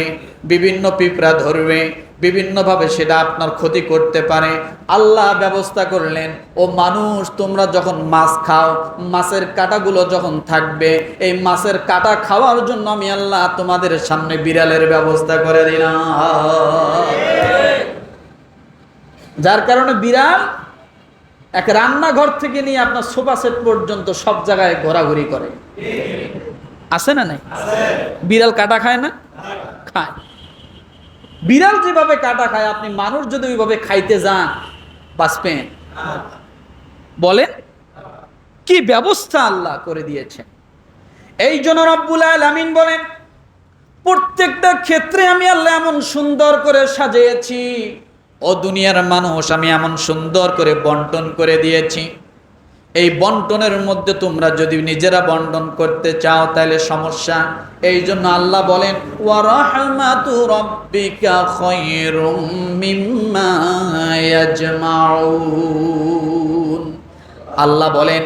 বিভিন্ন পিঁপড়া ধরবে, বিভিন্নভাবে সেটা আপনার ক্ষতি করতে পারে। আল্লাহ ব্যবস্থা করলেন, ও মানুষ তোমরা যখন মাছ খাও, মাছের কাঁটাগুলো যখন থাকবে, এই মাছের কাঁটা খাওয়ার জন্য আমি আল্লাহ তোমাদের সামনে বিড়ালের ব্যবস্থা করে দিলাম, যার কারণে বিড়াল এক রান্নাঘর থেকে নিয়ে আপনার সোফা সেট পর্যন্ত সব জায়গায় ঘোরাঘুরি করে। আছে না নাই? বিড়াল কাটা খায় না? খায়। বিড়াল যেভাবে কাটা খায়, আপনি মানুষ যদি ওইভাবে খাইতে যান, বাঁচবেন? বলেন কি ব্যবস্থা আল্লাহ করে দিয়েছেন। এই জন্য রব্বুল আলামিন বলেন, প্রত্যেকটা ক্ষেত্রে আমি আল্লাহ এমন সুন্দর করে সাজিয়েছি, ও দুনিয়ার মানুষ আমি এমন সুন্দর করে বন্টন করে দিয়েছি। এই বন্টনের মধ্যে তোমরা যদি নিজেরা বন্টন করতে চাও তাহলে সমস্যা। এই জন্য আল্লাহ বলেন, ওয়া রাহমাতু রাব্বিকা খায়রুম মিম্মা ইয়াজমাউন। আল্লাহ বলেন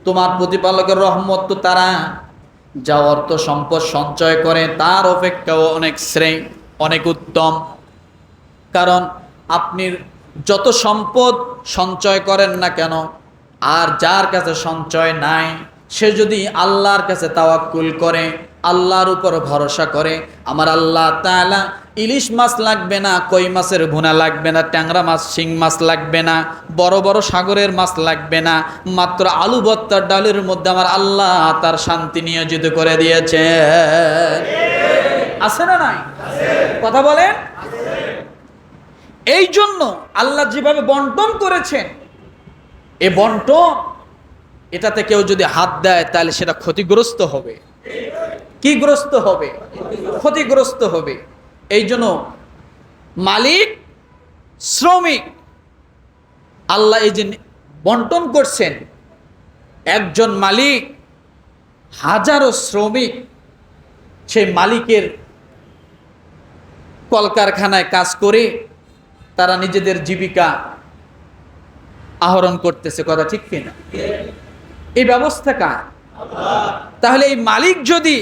তোমার প্রতিপালকের রহমত তো তারা যা অর্থ সম্পদ সঞ্চয় করে তার অপেক্ষাও অনেক শ্রেয়, অনেক উত্তম। কারণ আপনি যত সম্পদ সঞ্চয় করেন না কেন, আর যার কাছে সঞ্চয় নাই, সে যদি আল্লাহর কাছে তাওয়াক্কুল করে, আল্লাহর উপর ভরসা করে, আমার আল্লাহ তাআলা ইলিশ মাছ লাগবে না, কই মাছের ভুনা লাগবে না, ট্যাংরা মাছ শিং মাছ লাগবে না, বড় বড় সাগরের মাছ লাগবে না, মাত্র আলু ভর্তার ডালের মধ্যে আমার আল্লাহ তার শান্তি নিয়োজিত করে দিয়েছে। আছে না নাই? কথা বলেন। এই জন্য আল্লাহ যেভাবে বন্টন করেছেন, এ বন্টন, এটাতে কেউ যদি হাত দেয় তাহলে সেটা ক্ষতিগ্রস্ত হবে। কি গ্রস্ত হবে? ক্ষতিগ্রস্ত হবে। এই জন্য মালিক শ্রমিক আল্লাহ এই যে বন্টন করছেন, একজন মালিক হাজারো শ্রমিক, সেই মালিকের কলকারখানায় কাজ করে তারা নিজেদের জীবিকা আহরণ করতেছে, কথা ঠিক কিনা? এই ব্যবস্থা কার? তাহলে এই মালিক যদি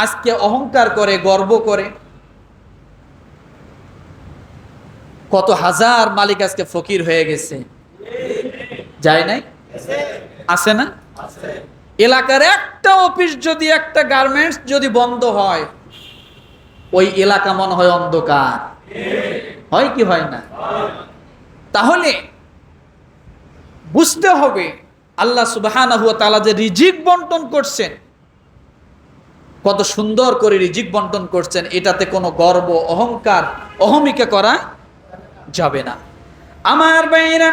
আজকে অহংকার করে, গর্ব করে, কত হাজার মালিক আজকে ফকির হয়ে গেছে, যায় নাই? আছে না? এলাকার একটা অফিস যদি, একটা গার্মেন্টস যদি বন্ধ হয়, ওই এলাকা মনে হয় অন্ধকার, হয় কি হয় না? তাহলে বুঝতে হবে আল্লাহ সুবহানাহু ওয়া তাআলা যে রিজিক বন্টন করছেন, কত সুন্দর করে রিজিক বন্টন করছেন, এটাতে কোনো গর্ব, অহংকার, অহমিকা করা যাবে না। আমার ভাইরা,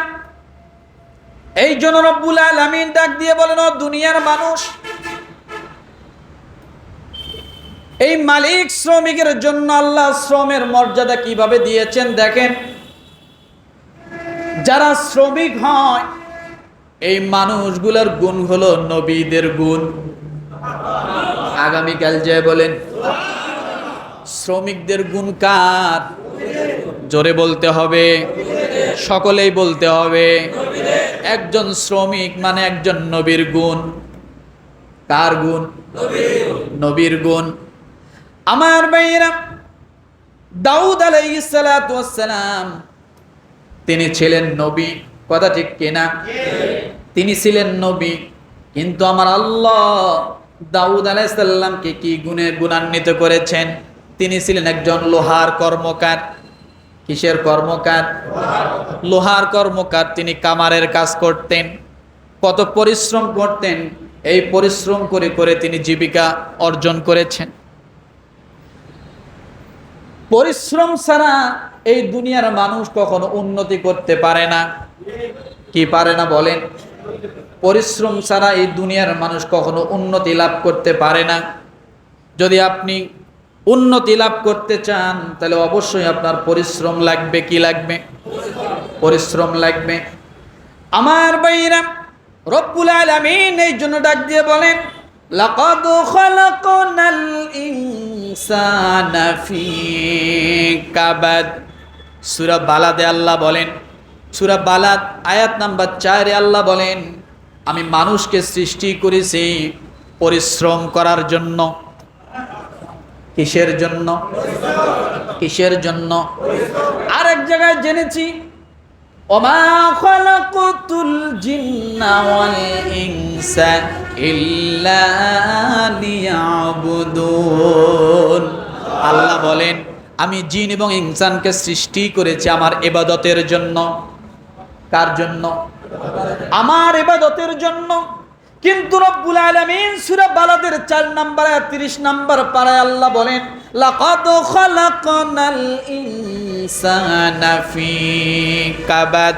এই জন্য রব্বুল আলামিন ডাক দিয়ে বলেন, ও দুনিয়ার মানুষ, এই মালিক শ্রমিকের জন্য আল্লাহ শ্রমের মর্যাদা কিভাবে দিয়েছেন দেখেন। যারা শ্রমিক হয়, এই মানুষগুলোর গুণ হলো নবীদের গুণ। আগামীকাল যে বলেন শ্রমিকদের গুণ কার? জোরে বলতে হবে, সকলেই বলতে হবে। একজন শ্রমিক মানে একজন নবীর গুণ। কার গুণ? নবীর গুণ। আমার ভাইয়েরা, দাউদ আলাইহিস সালাতু ওয়াস সালাম তিনি ছিলেন নবী, কথা ঠিক কিনা? তিনি ছিলেন নবী, কিন্তু আমার আল্লাহ দাউদ আলাইহিস সালামকে কি গুণে গুণান্বিত করেছেন? তিনি ছিলেন একজন লোহার কর্মকার। কিসের কর্মকার? লোহার কর্মকার। তিনি কামারের কাজ করতেন, কত পরিশ্রম করতেন। এই পরিশ্রম করে করে তিনি জীবিকা অর্জন করেছেন। পরিশ্রম ছাড়া এই দুনিয়ার মানুষ কখনো উন্নতি করতে পারে না। কি পারে না বলেন? পরিশ্রম ছাড়া এই দুনিয়ার মানুষ কখনো উন্নতি লাভ করতে পারে না। যদি আপনি উন্নতি লাভ করতে চান, তাহলে অবশ্যই আপনার পরিশ্রম লাগবে। কি লাগবে? পরিশ্রম লাগবে। আমার ভাইরা, রব্বুল আলামিন এই জন্য ডাক দিয়ে বলেন, লাকাদ খালাকনাল ইনসানা ফি কাবাদ। সূরা বালাদে আল্লাহ বলেন, সূরা বালাদ আয়াত নাম্বার 4 এ আল্লাহ বলেন, আমি মানুষকে সৃষ্টি করেছি পরিশ্রম করার জন্য। কিসের জন্য? কিসের জন্য? আরেক জায়গায় জেনেছি, ওমা খালাকতুল জিন্না ওয়াল ইনসা ইল্লা লিয়াবুদুন। আল্লাহ বলেন, আমি জিন এবং ইনসানকে সৃষ্টি করেছি আমার ইবাদতের জন্য। কার জন্য? আমার ইবাদতের জন্য। কিন্তু রব্বুল আলামিন সূরা বালাদের 4 নম্বর 30 নম্বর পারায় আল্লাহ বলেন, লাকাদ খালাকনাল ইনসানা ফি কাবাদ।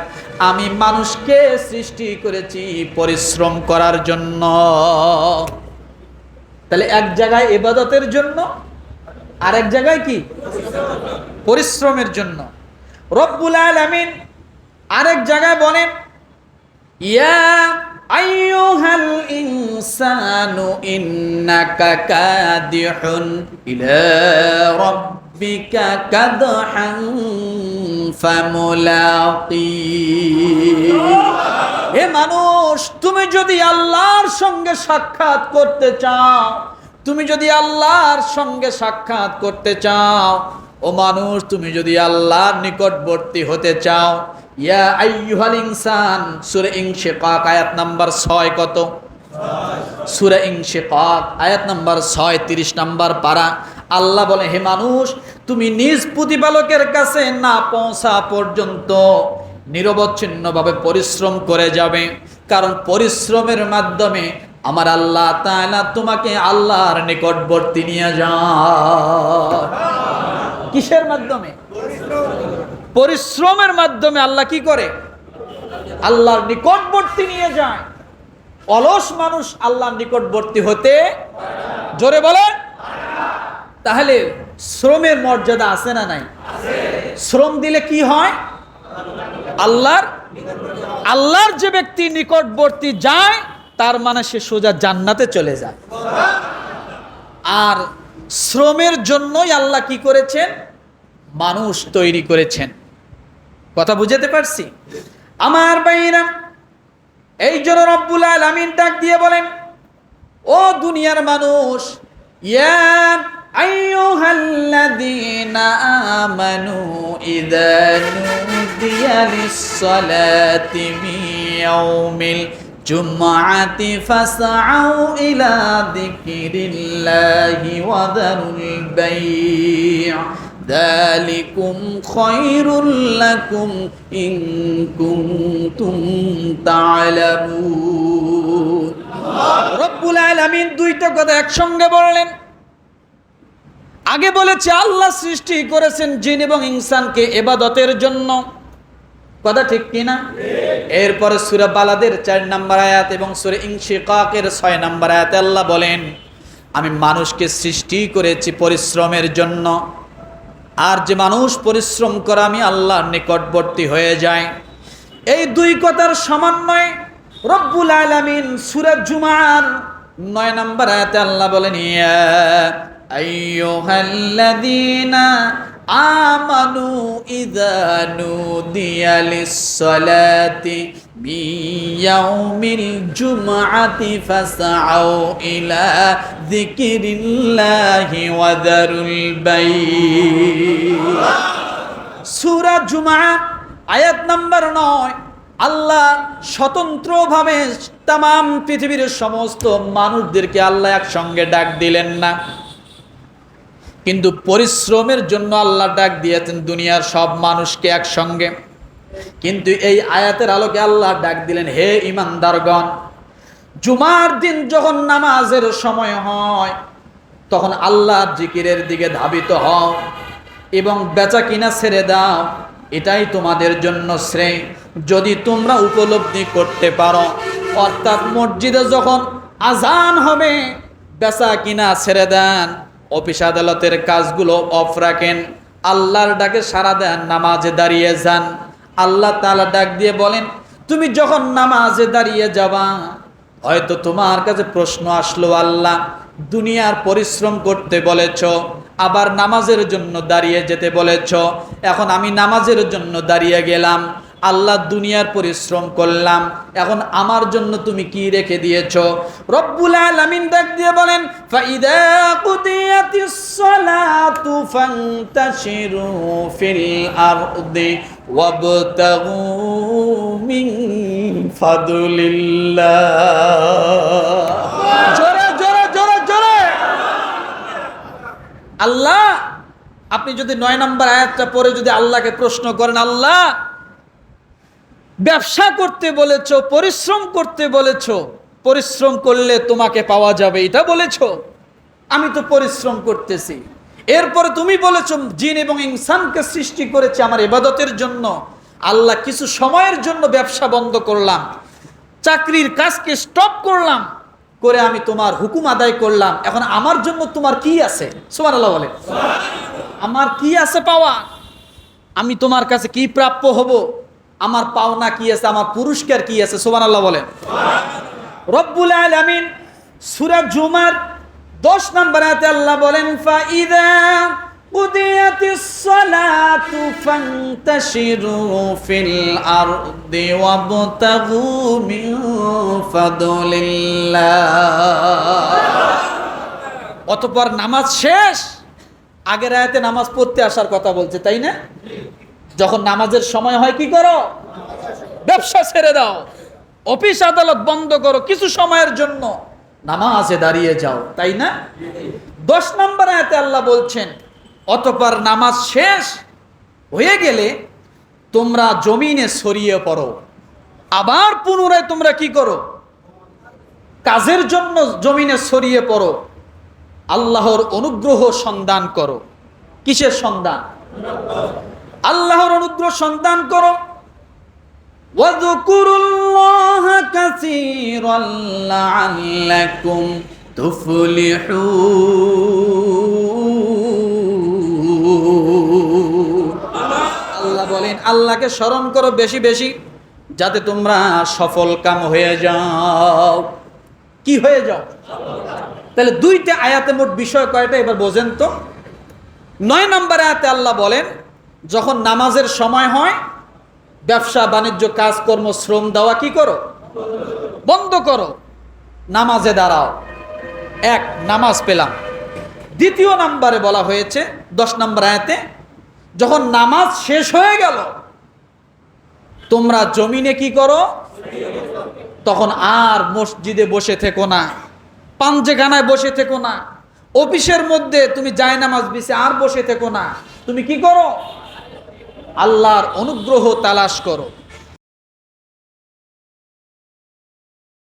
আমি মানুষকে সৃষ্টি করেছি পরিশ্রম করার জন্য। তাহলে এক জায়গায় ইবাদতের জন্য, আর এক জায়গায় কি? পরিশ্রমের জন্য। রব্বুল আলামিন আরেক জায়গায় বলেন, ইয়া আইয়ুহাল ইনসানু ইন্নাকা কাদিহুন ইলা রাব্বিকা কাদহান ফামুলাকি। হে মানুষ, তুমি যদি আল্লাহর সঙ্গে সাক্ষাৎ করতে চাও, তুমি যদি আল্লাহর সঙ্গে সাক্ষাৎ করতে চাও, ও মানুষ, তুমি যদি আল্লাহর নিকটবর্তী হতে চাও, ইয়া আইয়ুহাল ইনসান, সূরা ইনশিকাক আয়াত নাম্বার 6 কত? সূরা ইনশিকাক আয়াত নাম্বার 6 30 নাম্বার পারা। আল্লাহ বলে, হে মানুষ, তুমি নিজ প্রতিপালকের কাছে না পৌঁছা পর্যন্ত নিরবচ্ছিন্নভাবে পরিশ্রম করে যাবে, কারণ পরিশ্রমের মাধ্যমে আমার আল্লাহ তাআলা তোমাকে আল্লাহর নিকটবর্তী নিয়ে যায়। কিসের মাধ্যমে? পরিশ্রমের মাধ্যমে আল্লাহ কি করে? আল্লাহর নিকটবর্তী নিয়ে যায়। অলস মানুষ আল্লাহর নিকটবর্তী হতে, জোরে বলেন। তাহলে শ্রমের মর্যাদা আছে না নাই? শ্রম দিলে কি হয়? আল্লাহর যে ব্যক্তি নিকটবর্তী যায়, তার মানে সে সোজা জান্নাতে চলে যায়। আর শ্রমের জন্যই আল্লাহ কি করেছেন? মানুষ তৈরি করেছেন। কথা বুঝাতে পারছি? আমার ভাইরা, এই জন্য রব্বুল আলামিন ডাক দিয়ে বলেন, ও দুনিয়ার মানুষ, ইয়া আইয়ুহাল্লাযীনা আমানু ইযা নুদিয়া লিস-সালাতি মিন ইয়াউমিল জুমআতি ফাসআউ ইলা যিকরিল্লাহি ওয়া যারুল বাই', যালিকুম খায়রুল লাকুম ইন কুনতুম তা'লামুন। রব্বুল আলামিন দুইটা কথা একসঙ্গে বললেন। আগে বলেছে আল্লাহ সৃষ্টি করেছেন জিন এবং ইনসানকে ইবাদতের জন্য, কথা ঠিক কিনা? এরপরে সূরা বালাদের 4 নম্বর আয়াত এবং সূরা ইনশিকাকের 6 নম্বর আয়াতে আল্লাহ বলেন, আমি মানুষকে সৃষ্টি করেছি পরিশ্রমের জন্য, আর যে মানুষ পরিশ্রম করে আমি আল্লাহর নিকটবর্তী হয়ে যায়। এই দুই কথার সমন্বয়ে রব্বুল আলামিন সূরা জুমার 9 নম্বর আয়াতে আল্লাহ বলেন, ইয়া আইয়ুহাল্লাযীনা আমানু ইযা নুদিয়া লিস-সালাতি মিন ইয়াউমিল জুমআতি ফাসআউ ইলা যিকরিল্লাহি ওয়া যারুল বাই'। সূরা জুমআ আয়াত নম্বর 9। আল্লাহ স্বতন্ত্রভাবে তাম পৃথিবীর সমস্ত মানুষদেরকে আল্লাহ একসঙ্গে ডাক দিলেন না, কিন্তু পরিশ্রমের জন্য আল্লাহ ডাক দিয়েছেন দুনিয়ার সব মানুষকে একসঙ্গে। কিন্তু এই আয়াতের আলোকে আল্লাহ ডাক দিলেন, হে ঈমানদারগণ, জুমার দিন যখন নামাজের সময় হয় তখন আল্লাহর জিকিরের দিকে ধাবিত হও এবং বেচা কিনা ছেড়ে দাও, এটাই তোমাদের জন্য শ্রেয়। যদি তোমরা উপলব্ধি করতে পারো, অর্থাৎ মসজিদে যখন আজান হবে বেচা কিনা ছেড়ে দেন, অফিস আদালতের কাজগুলো অফ রাখেন, আল্লাহর ডাকে সাড়া দেন, নামাজে দাঁড়িয়ে যান। আল্লাহ তাআলা ডাক দিয়ে বলেন, তুমি যখন নামাজে দাঁড়িয়ে যাবা, হয়তো তোমার কাছে প্রশ্ন আসলো, আল্লাহ দুনিয়ার পরিশ্রম করতে বলেছ, আবার নামাজের জন্য দাঁড়িয়ে যেতে বলেছ, এখন আমি নামাজের জন্য দাঁড়িয়ে গেলাম, আল্লাহ দুনিয়ার পরিশ্রম করলাম, এখন আমার জন্য তুমি কি রেখে দিয়েছো? রব্বুল আলামিন ডাক দিয়ে বলেন, ফাইদা কুদিয়াতিস সালাতু ফান্তাশিরু ফিল আরদি ওয়াবতাগু মিন ফাদলিল্লাহ। জোরে জোরে জোরে জোরে। আল্লাহ, আপনি যদি 9 নম্বর আয়াতটা পড়ে যদি আল্লাহকে প্রশ্ন করেন, আল্লাহ ব্যবসা করতে বলেছো, পরিশ্রম করতে বলেছো, পরিশ্রম করলে তোমাকে পাওয়া যাবে এটা বলেছো, আমি তো পরিশ্রম করতেছি। এরপরে তুমি বলেছো জিন এবং ইনসানকে সৃষ্টি করেছে আমার ইবাদতের জন্য, আল্লাহ কিছু সময়ের জন্য ব্যবসা বন্ধ করলাম, চাকরির কাজকে স্টপ করলাম, করে আমি তোমার হুকুম আদায় করলাম, এখন আমার জন্য তোমার কি আছে? সুবহানাল্লাহ বলে, আমার কি আছে পাওয়া? আমি তোমার কাছে কি প্রাপ্য হব? আমার পাওনা কি আছে? আমার পুরস্কার কি আছে? সুবহানাল্লাহ বলেন। রব্বুল আলামিন সূরা জুমার 10 নম্বর আয়াতে আল্লাহ বলেন, ফাইদা কুদিয়াতিস সালাতু ফান্তাশিরু ফিল আরদি ওয়াবতাগু মিন ফাদলিল্লাহ। অতঃপর নামাজ শেষ। আগের আয়াতে নামাজ পড়তে আসার কথা বলছে, তাই না? যখন নামাজের সময় হয় কি করো? ব্যবসা ছেড়ে দাও, অফিস আদালত বন্ধ করো, কিছু সময়ের জন্য নামাজে দাঁড়িয়ে যাও, তাই না? 10 নম্বর আয়াতে আল্লাহ বলছেন, অতঃপর নামাজ শেষ হয়ে গেলে তোমরা জমিনে ছড়িয়ে পড়ো, আবার পুনরায় তোমরা কি করো? কাজের জন্য জমিনে ছড়িয়ে পড়ো, আল্লাহর অনুগ্রহ সন্ধান করো। কিসের সন্ধান? আল্লাহর অনুগ্রহ সন্ধান করো। ওয়াযকুরুল্লাহা কাসীরান লাআল্লাকুম তুফলিহুন। আল্লাহ বলেন, আল্লাহকে স্মরণ করো বেশি বেশি, যাতে তোমরা সফল কাম হয়ে যাও। কি হয়ে যাও? তাহলে 2টা আয়াতে মোট বিষয় কয়টা এবার বোঝেন তো। 9 নম্বর আয়াতে আল্লাহ বলেন, যখন নামাজের সময় হয় ব্যবসা বাণিজ্য কাজকর্ম শ্রম দেওয়া কি করো? বন্ধ করো। নামাজে দাঁড়াও। এক, নামাজ পেলাম। দ্বিতীয় নাম্বারে বলা হয়েছে 10 নম্বর আয়াতে, যখন নামাজ শেষ হয়ে গেল তোমরা জমিনে কি করো? তখন আর মসজিদে বসে থেকো না, পাঞ্জেখানায় বসে থেকো না, অফিসের মধ্যে তুমি জায়নামাজ বিছে আর বসে থেকো না। তুমি কি করো? আল্লাহর অনুগ্রহ তালাশ করো।